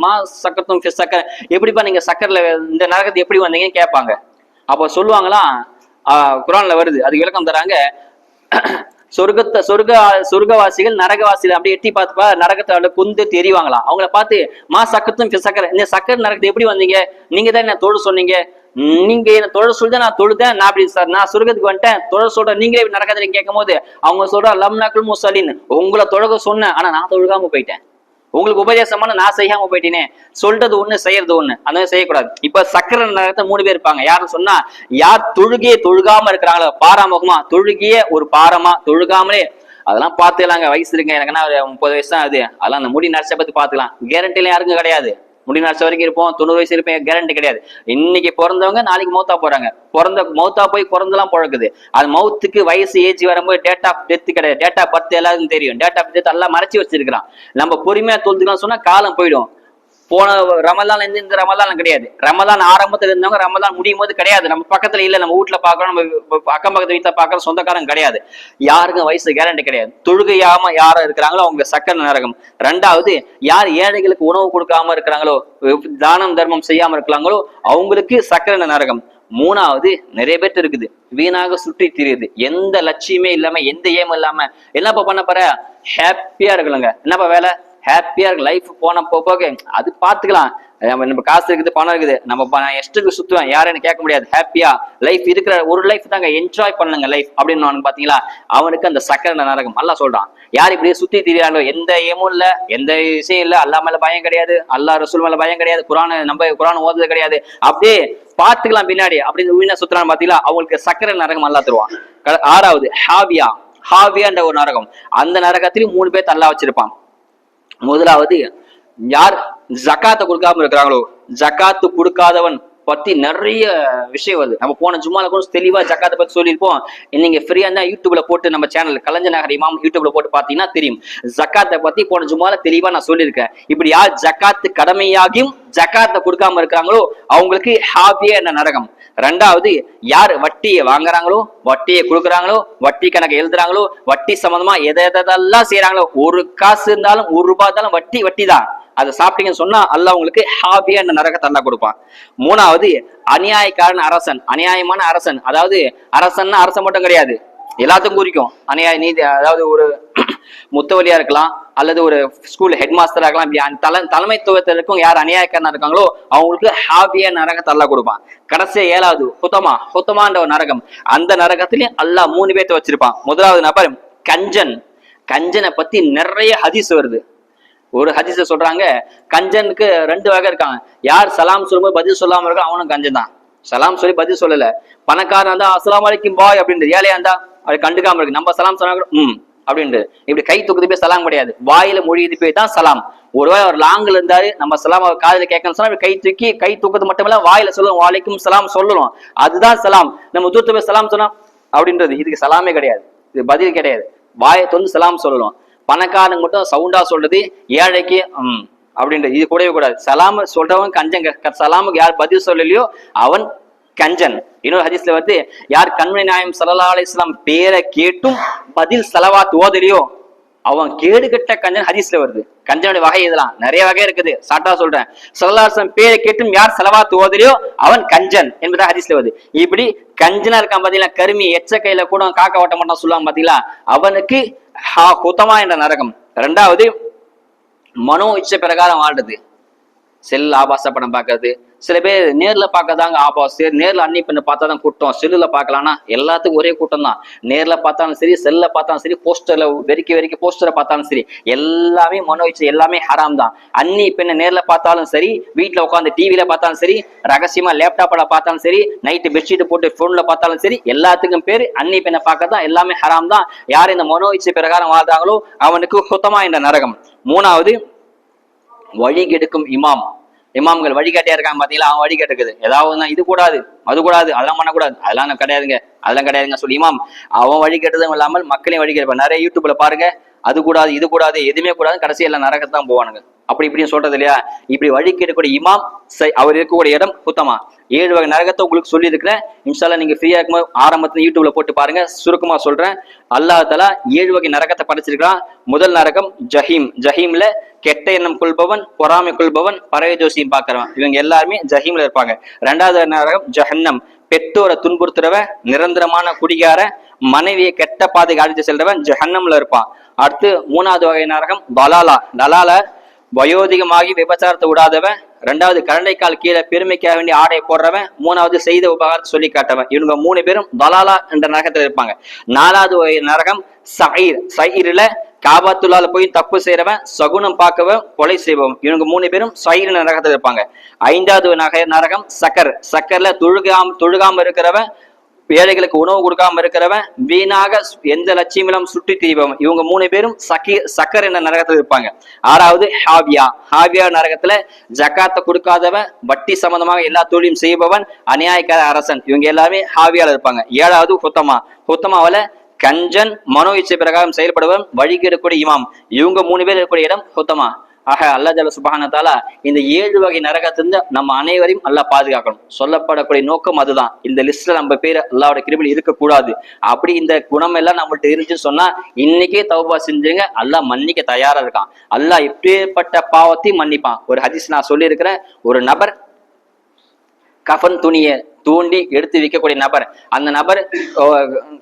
மா சக்கத்தும் சக்கர், எப்படிப்பா நீங்க சக்கர்ல இந்த நரகத்தை எப்படி வந்தீங்கன்னு கேட்பாங்க. அப்போ சொல்லுவாங்களாம், குர்ஆன்ல வருது, அதுக்கு விளக்கம் தராங்க. சொர்க்கவாசிகள் நரகவாசிகள் அப்படி எட்டி பார்த்துப்பா, நரகத்தை குந்து தெரிவாங்களாம். அவங்கள பார்த்து மா சக்கத்தும் சக்கர், இந்த சக்கர் நரகத்தை எப்படி வந்தீங்க, நீங்க தான் என்ன தொழ சொன்னீங்க, நீங்க என்ன தொழ சொல்லிதான் நான் தொழுதேன், நான் அப்படி சார் நான் சொர்க்கத்துக்கு வந்துட்டேன், தொழ சொல்ற நீங்களே நரகத்தை கேட்கும் போது அவங்க சொல்ற லம்னாக்குல் முசலின், உங்களை தொழக சொன்னேன், ஆனா நான் தொழுகாம போயிட்டேன், உங்களுக்கு உபதேசமான நான் செய்யாம போயிட்டேனே, சொல்றது ஒண்ணு செய்யறது ஒண்ணு, அந்த மாதிரி செய்யக்கூடாது. இப்ப சக்கர நரகத்தை 3 பேர் இருப்பாங்க. யாருன்னு சொன்னா, யார் தொழுகாம இருக்கிறாங்களோ, பாராமுகமா தொழுகிய ஒரு பாரமா தொழுகாமலே, அதெல்லாம் பாத்துக்கலாங்க, வயசு இருக்குங்க, எனக்குன்னா ஒரு 30 வயசு தான் ஆகுது, அதெல்லாம் அந்த முடி நரச்ச பத்தி பாத்துக்கலாம். கேரண்டில யாருக்கும் கிடையாது. முடி நரச்ச வரைக்கும் இருப்போம், 90 வயசு இருப்பேன், கேரண்டி கிடையாது. இன்னைக்கு பிறந்தவங்க நாளைக்கு மௌத்தா போறாங்க, மௌத்தா போய் பிறந்தெல்லாம் பழக்குது. அது மௌத்துக்கு வயசு ஏஜ் வரும்போது டேட் ஆஃப் டெத் கிடையாது, டேட் ஆஃப் பர்த் எல்லாருக்கும் தெரியும். டேட் ஆஃப் டெத் எல்லாம் மறைச்சு வச்சிருக்கான். நம்ம பொறுமையா தொழுதுக்கலாம் சொன்னா காலம் போயிடும். போன ரமலான் இருந்து இந்த ரமலான் கிடையாது. ரமலான் ஆரம்பத்துல இருந்தவங்க ரமலான் முடியும் போது கிடையாது. நம்ம பக்கத்துல இல்ல, நம்ம வீட்டுல பாக்குறோம், நம்ம அக்கம் பக்கத்து வீட்டுல பாக்குறோம், சொந்தக்காரன் கிடையாது. யாருக்கும் வயசு கேரண்டி கிடையாது. தொழுகையாம யாரும் இருக்கிறாங்களோ அவங்க சக்கர நரகம். 2வது, யார் ஏழைகளுக்கு உணவு கொடுக்காம இருக்கிறாங்களோ, தானம் தர்மம் செய்யாம இருக்கிறாங்களோ அவங்களுக்கு சக்கர நரகம். 3வது, நிறைய பேர் இருக்குது, வீணாக சுற்றி திரியுது, எந்த லட்சியமே இல்லாம, எந்த ஏமும் இல்லாம, என்னப்பா பண்ண போற, ஹாப்பியா இருக்கலங்க, என்னப்பா வேலை, ஹாப்பியா இருக்கு. லைஃப் போன போக அது பாத்துக்கலாம், நம்ம காசு இருக்குது, பணம் இருக்குது, நம்ம எஷ்டுக்கு சுத்துவேன், யாரும் என்ன கேட்க முடியாது. ஹாப்பியா லைஃப் இருக்கிற ஒரு லைஃப் தாங்க, என்ஜாய் பண்ணுங்க லைஃப் அப்படின்னு பாத்தீங்களா, அவனுக்கு அந்த சக்கர நரகம் அல்லா சொல்றான். யார் இப்படியே சுத்தி திரியாங்களோ, எந்த ஏமும் இல்ல, எந்த விஷயம் இல்ல, அல்லா மேல பயம் கிடையாது, அல்லா ரசூல் மேல பயம் கிடையாது, குரான் ஓதுறது கிடையாது, அப்படியே பாத்துக்கலாம் பின்னாடி அப்படின்னு வீணா சுத்துறான்னு பாத்தீங்களா, அவங்களுக்கு சக்கர நரகம் அல்லா தருவான். ஆறாவது ஹாவியா. ஹாவியான்ற ஒரு நரகம். அந்த நரகத்திலும் 3 பேர் அல்லா வச்சிருப்பான். முதலாவது யார் ஜகாத்தை கொடுக்காம இருக்கிறாங்களோ, ஜகாத்து கொடுக்காதவன் பத்தி நிறைய விஷயம் வருது. நம்ம போன ஜும்மால கூட தெளிவா ஜக்காத்தை பத்தி சொல்லியிருப்போம். நீங்க ஃப்ரீயா இருந்தா யூடியூப்ல போட்டு நம்ம சேனல் கலைஞர் நகர் இமாம் யூடியூப்ல போட்டு பாத்தீங்கன்னா தெரியும். ஜக்காத்தை பத்தி போன ஜும்மால தெளிவா நான் சொல்லியிருக்கேன். இப்படி யார் ஜக்காத்து கடமையாகியும் ஜக்காத்தை கொடுக்காம இருக்கிறாங்களோ அவங்களுக்கு ஹாவியா என்ற நரகம். ரெண்டாவது யார் வட்டியை வாங்குறாங்களோ, வட்டியை கொடுக்குறாங்களோ, வட்டி கணக்கு எழுதுறாங்களோ, வட்டி சம்பந்தமா எதெல்லாம் செய்யறாங்களோ, ஒரு காசு இருந்தாலும் 1 ரூபாய் இருந்தாலும் வட்டி தான், அதை சாப்பிட்டீங்கன்னு சொன்னா அல்லாஹ் உங்களுக்கு ஹாவியா என்ற நரகத்தை அல்லாஹ் கொடுப்பான். மூணாவது அநியாயக்காரன் அரசன். அநியாயமான அரசன், அதாவது அரசன்னா அரசன் மட்டும் கிடையாது, எல்லாத்துக்கும் குறிக்கும். அநியாய நீதி, அதாவது ஒரு முத்தவலியா இருக்கலாம், அல்லது ஒரு ஸ்கூல் ஹெட் மாஸ்டரா இருக்கலாம். இப்படி தலைமைத்துவத்திற்கும் யார் அநியாயக்காரனா இருக்காங்களோ அவங்களுக்கு ஹாவியா நரகத்தை அல்லாஹ் கொடுப்பான். கடைசியா 7வது ஹுத்தமான்ற ஒரு நரகம். அந்த நரகத்திலயும் அல்லாஹ் 3 பேர்த்த வச்சிருப்பான். முதலாவது நபர் கஞ்சன். கஞ்சனை பத்தி நிறைய ஹதீஸ் வருது. ஒரு ஹதீஸ சொல்றாங்க, கஞ்சனுக்கு 2 வகை இருக்காங்க. யார் சலாம் சொல்லும்போது பதில் சொல்லாம இருக்கா அவனும் கஞ்சன் தான். சலாம் சொல்லி பதில் சொல்லல. பணக்காரன் இருந்தா அஸ்ஸலாமு அலைக்கும் பாய் அப்படின்றது, ஏழையா இருந்தா அது கண்டுக்காம இருக்கு. நம்ம சலாம் சொன்னா அப்படின்ட்டு இப்படி கை தூக்குது போய் சலாம் கிடையாது, வாயில மொழியுது போய் தான் சலாம். ஒருவேளை அவர் லாங்கில் இருந்தாரு, நம்ம சலாம் அவர் காதுல கேட்கணும் சொன்னா கை தூக்குறது மட்டும் இல்ல, வாயில சொல்லுவோம் வாலைக்கும் சலாம் சொல்லணும், அதுதான் சலாம். நம்ம தூரத்து போய் சலாம் சொன்னா அப்படின்றது இதுக்கு சலாமே கிடையாது, இது பதில் கிடையாது. வாயை தொந்து சலாம் சொல்லணும். பணக்காரனுக்கு மட்டும் சவுண்டா சொல்றது, ஏழைக்கு அப்படின்றது இது கூடவே கூடாது. சலாம் சொல்றவன் கஞ்சன். சலாமுக்கு யார் பதில் சொல்லலையோ அவன் கஞ்சன். இன்னொரு ஹதீஸ்ல வந்து யார் கண்மணி நாயம் ஸல்லல்லாஹு அலைஹி வஸல்லம் பேரை கேட்டும் பதில் ஸலவாத் ஓதலையோ அவன் கேடு கெட்ட கஞ்சன். ஹதீஸ்ல வருது. கஞ்சனுடைய வகை இதெல்லாம் நிறைய வகை இருக்குது, சாட்டா சொல்றேன். ஸல்லல்லாஹு அலைஹி வஸல்லம் பேரை கேட்டும் யார் ஸலவாத் ஓதலையோ அவன் கஞ்சன் என்பதா ஹதீஸ்ல வருது. இப்படி கஞ்சனா இருக்கான் பாத்தீங்களா, கருமி எச்ச கையில கூட காக்க ஓட்ட மாட்டான் சொல்லுவாங்க பாத்தீங்களா, அவனுக்கு ஹுதமா என்ற நரகம். ரெண்டாவது மனோ இச்சை பிரகாரம் வாழ்றது. செல் ஆபாச படம் பார்க்கறது. சில பேர் நேர்ல பார்க்கதாங்க ஆபாசம், நேர்ல அன்னி பெண்ணை பார்த்தாதான் கூட்டம், செல்லுல பார்க்கலாம்னா எல்லாத்துக்கும் ஒரே கூட்டம் தான். நேர்ல பார்த்தாலும் சரி, செல்ல பார்த்தாலும் சரி, போஸ்டர்ல வெறிக்கி போஸ்டரை பார்த்தாலும் சரி, எல்லாமே மனோ இச்சை, எல்லாமே ஹராம் தான். அன்னி பெண்ணை நேர்ல பார்த்தாலும் சரி, வீட்டுல உட்காந்து டிவில பார்த்தாலும் சரி, ரகசியமா லேப்டாப்ல பார்த்தாலும் சரி, நைட்டு பெட்ஷீட் போட்டு போன்ல பார்த்தாலும் சரி, எல்லாத்துக்கும் பேரு அன்னி பெண்ணை பார்க்கறதான், எல்லாமே ஹராம் தான். யார் இந்த மனோ இச்சை பிரகாரம் வாழ்றாங்களோ அவனுக்கு ஹுதமா என்ற நரகம். மூணாவது வழி கெடுக்கும் இமாம். இமாம்கள் வழிகாட்டியா இருக்காங்க பாத்தீங்களா, அவன் வழிகாட்டு இருக்குது. ஏதாவது இது கூடாது, அது கூடாது, அதெல்லாம் பண்ணக்கூடாது, அதெல்லாம் கிடையாதுங்க, அதெல்லாம் கிடையாதுங்க சொல்லி இமாம் அவன் வழிகேட்டதும் இல்லாமல் மக்களையும் வழிகேட்பான். நிறைய யூடியூப்ல பாருங்க, அது கூடாது இது கூடாது எதுவுமே கூடாது, கடைசி எல்லாம் நரகத்தான் போவானுங்க. அப்படி இப்படின்னு சொல்றது இல்லையா. இப்படி வழிகேட்டக்கூடிய இமாம் அவர் இருக்கக்கூடிய இடம் ஹுத்தமா. 7 வகை நரகத்தை உங்களுக்கு சொல்லி இருக்கிறேன். இன்ஷால்லா நீங்க ஃப்ரீயா இருக்கும்போது ஆரம்பத்துல யூடியூப்ல போட்டு பாருங்க. சுருக்கமா சொல்றேன். அல்லாஹ் தஆலா 7 வகை நரகத்தை படைச்சிருக்கான். முதல் நரகம் ஜஹீம். ஜஹீம்ல கெட்ட எண்ணம் கொள்பவன், பொறாமை கொள்பவன், பறவை ஜோசியம் பாக்குறவன், இவங்க எல்லாருமே ஜஹீம்ல இருப்பாங்க. 2வது நரகம் ஜஹன்னம். பெற்றோரை துன்புறுத்துறவன், நிரந்தரமான குடிகார, மனைவியை கெட்ட பாதைக்கு அழைத்து செல்றவன் ஜஹன்னம்ல இருப்பான். அடுத்து 3வது வகை நரகம் தலாலா. வயோதிகமாகி விபச்சாரத்தை விடாதவன். 2வது கரண்டைக்கால் கீழே பெருமைக்காக வேண்டிய ஆடை போடுறவன். 3வது செய்த உபகாரத்தை சொல்லி காட்டவன். இவங்க 3 பேரும் தலாலா என்ற நரகத்துல இருப்பாங்க. 4வது வகை நரகம் சயிர்ல காபாத்துல்லால போய் தப்பு செய்யறவன், சகுனம் பார்க்கவன், கொலை செய்பவன். இவங்க 3 பேரும் சயிர் நரகத்துல இருப்பாங்க. 5வது நரகம் சக்கர்ல தொழுகாம இருக்கிறவன், ஏழைகளுக்கு உணவு கொடுக்காம இருக்கிறவன், வீணாக எந்த லட்சியமிலும் சுற்றி திரிபவன். இவங்க 3 பேரும் சக்கர் என்ற நரகத்துல இருப்பாங்க. 6வது ஹாவியா நரகத்துல ஜக்காத்தை கொடுக்காதவன், வட்டி சம்பந்தமாக எல்லா தொழிலும் செய்பவன், அநியாயக்கார அரசன். இவங்க எல்லாமே ஹாவியால இருப்பாங்க. 7வது ஹுத்தமாவில கஞ்சன், மனோ இச்சை பிரகாரம் செயல்படுவன், வழிகேடக்கூடிய இமாம். இவங்க 3 பேர் இருக்கக்கூடிய இடம் ஹுத்தமா. ஆக அல்லாஹ் ஜல்ல சுப்ஹானஹு வ தஆலா இந்த 7 வகை நரகத்திலிருந்து நம்ம அனைவரையும் அல்லாஹ் பாதுகாக்கணும். சொல்லப்படக்கூடிய நோக்கம் அதுதான். இந்த லிஸ்ட்ல நம்ம பேர் அல்லாஹ்வோட கிருபையில் இருக்கக்கூடாது. அப்படி இந்த குணம் எல்லாம் நம்மள்ட்ட இருந்துச்சுன்னு சொன்னா இன்னைக்கே தௌபா செஞ்சுங்க, அல்லாஹ் மன்னிக்க தயாரா இருக்கான். அல்லாஹ் எப்பேற்பட்ட பாவத்தையும் மன்னிப்பான். ஒரு ஹதீஸ் நான் சொல்லி இருக்கிறேன். ஒரு நபர் கஃன் துணியை தோண்டி எடுத்து வைக்கக்கூடிய நபர். அந்த நபர்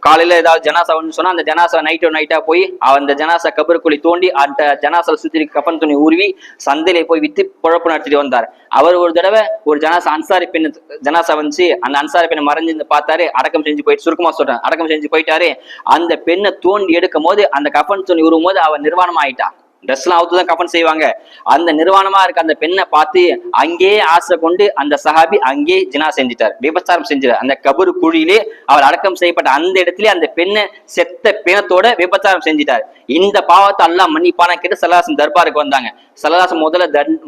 காலையில ஏதாவது ஜனாசா வந்து சொன்னா அந்த ஜனாசா நைட்டா போய் அந்த ஜனாசா கபருக்குழி தோண்டி அந்த ஜனாசா சுத்தி கஃன் துணி உருவி சந்தையில போய் வித்து குழப்பு நடத்திட்டு வந்தார். அவர் ஒரு தடவை ஒரு ஜனாசா அன்சாரி பெண் ஜனாசா வந்துச்சு, அந்த அன்சாரி பெண்ணை மறைஞ்சு பார்த்தாரு, அடக்கம் செஞ்சு போயிட்டு, சுருக்கமா சொல்றேன், அடக்கம் செஞ்சு போயிட்டாரு. அந்த பெண்ணை தோண்டி எடுக்கும் போது அந்த கஃன் துணி உருவும் போது அவர் நிர்வாணமா ஆயிட்டா. ட்ரெஸ் எல்லாம் அவுத்துதான் கஃன் செய்வாங்க. அந்த நிர்வாணமா இருக்க அந்த பெண்ணை பார்த்து அங்கேயே ஆசை கொண்டு அந்த சஹாபி அங்கேயே ஜினா செஞ்சிட்டார், விபச்சாரம் செஞ்சார். அந்த கபரு குழியிலே அவர் அடக்கம் செய்யப்பட்ட அந்த இடத்துல அந்த பெண்ணை செத்த பிணத்தோட விபச்சாரம் செஞ்சிட்டார். இந்த பாவத்தை அல்லாஹ் மன்னிப்பான கேட்டு சல்லல்லாஹு தர்பாருக்கு வந்தாங்க. சல்லல்லாஹு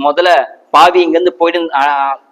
முதல்ல பாவி இங்க இருந்து போயிட்டு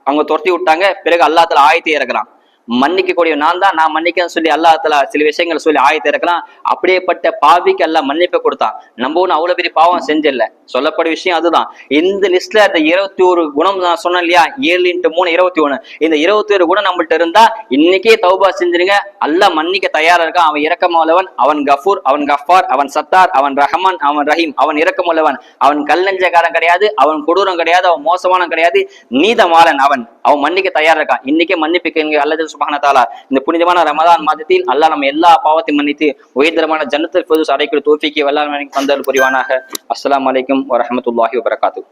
அவங்க துரத்தி விட்டாங்க. பிறகு அல்லாஹ் தஆலா ஆயத்தை இறக்குறான், மன்னிக்க கூடிய நான் மன்னிக்கன்னு சொல்லி அல்லாஹ் தஆலா சில விஷயங்கள் சொல்லி ஆயத்தை இறக்கலாம். அப்படியேப்பட்ட பாவிக்கு அல்லாஹ் மன்னிப்பை கொடுத்தான். நம்ம ஒண்ணு அவ்வளவு பெரிய பாவம் செஞ்சிடல, சொல்லப்பட்ட விஷயம் அதுதான். இந்த லிஸ்ட்ல அந்த 21 குணம் நான் சொன்னேன் இல்லையா, 7 × 3 21, இந்த 21 குணம் நம்மள்ட்ட இருந்தா இன்னைக்கே தௌபா செஞ்சிருங்க. அல்லாஹ் மன்னிக்க தயாரா இருக்கான். அவன் இரக்கமுள்ளவன், அவன் கஃபூர், அவன் கஃபார், அவன் சத்தார், அவன் ரஹ்மான், அவன் ரஹீம், அவன் இரக்கமுள்ளவன், அவன் கல்லஞ்சக்காரன் கிடையாது, அவன் கொடூரம் கிடையாது, அவன் மோசமான கிடையாது, நீதமாளன், அவன் மன்னிக்க தயாரா இருக்கான். இன்னைக்கே மன்னிப்புக்கு அல்லாஹ் சுப்ஹானஹு வ தஆலா இந்த புனிதமான ரமதான் மாதத்தில் அல்லாஹ் நம்ம எல்லா பாவத்தையும் மன்னித்து உயர்தரமான ஜன்னத்துல் ஃபிர்தௌஸ் அடைக்கிற தௌஃபீக்கை வல்லாஹ் தந்தல் புரிவானாக. அஸ்ஸலாமு அலைக்கும் வரஹ்மத்துல்லாஹி வபரகாத்துஹு.